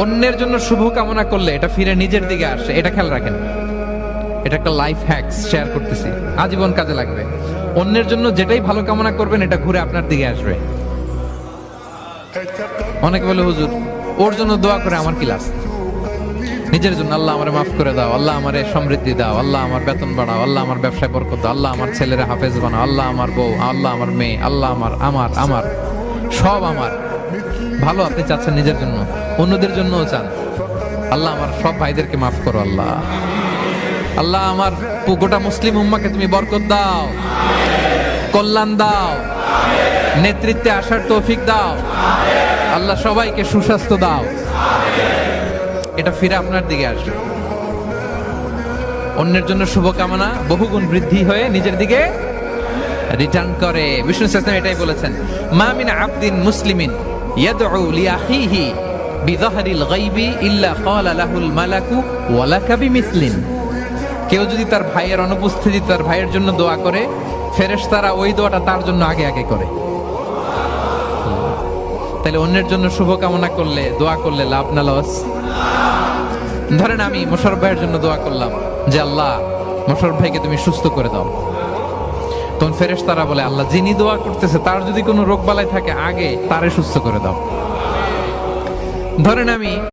অন্যের জন্য শুভ কামনা করলে এটা ফিরে নিজের দিকে আসে, এটা খেয়াল রাখেন। এটা একটা লাইফ হ্যাকস শেয়ার করতেছি, আজীবন কাজে লাগবে। অন্যের জন্য যেটাই ভালো কামনা করবেন এটা ঘুরে আপনার দিকে আসবে। অনেকে বলে হুজুর ওর জন্য দোয়া করে আমার কি লাভ? নিজের জন্য আল্লাহ আমারে মাফ করে দাও, আল্লাহ আমারে সমৃদ্ধি দাও, আল্লাহ আমার বেতন বাড়াও, আল্লাহ আমার ব্যবসায় বরকত দাও, আল্লাহ আমার ছেলেরা হাফেজ বানাও, আল্লাহ আমার বউ, আল্লাহ আমার মেয়ে, আল্লাহ আমার আমার আমার সব আমার ভালো আপনি চাচ্ছেন নিজের জন্য, অন্যদের জন্যও চান। আল্লাহ আমার সব ভাইদেরকে মাফ করো, আল্লাহ আল্লাহ আমার গোটা মুসলিম উম্মাকে তুমি বরকত দাও, কল্যাণ দাও, নেতৃত্বে আসার তৌফিক দাও, আল্লাহ সবাইকে সুস্বাস্থ্য দাও। এটা ফিরে আপনার দিকে আসবে। অন্যের জন্য শুভকামনা বহুগুণ বৃদ্ধি হয়ে নিজের দিকে রিটার্ন করে। বিষ্ণু সাল্লাল্লাহু এটাই বলেছেন, মা মিন আবদিন মুসলিমিন ইয়াদউ লিআখিহি বিযাহরিল গায়বি ইল্লা ক্বালা লাহুল মালাকু ওয়া লাকা বিমিসলিন। কেউ যদি তার ভাইয়ের অনুপস্থিতি তার ভাইয়ের জন্য দোয়া করে, ফেরেশতারা ওই দোয়াটা তার জন্য আগে আগে করে। তাহলে অন্যের জন্য শুভকামনা করলে, দোয়া করলে লাভ না লস? ধরেন আমি মোশাররফ ভাইয়ের জন্য দোয়া করলাম যে আল্লাহ মোশাররফ ভাইকে তুমি সুস্থ করে দাও, তখন ফেরেশতারা বলে আল্লাহ যিনি দোয়া করতেছে তার যদি কোনো রোগ বালাই থাকে আগে তারে সুস্থ করে দাও। ধরেন আমি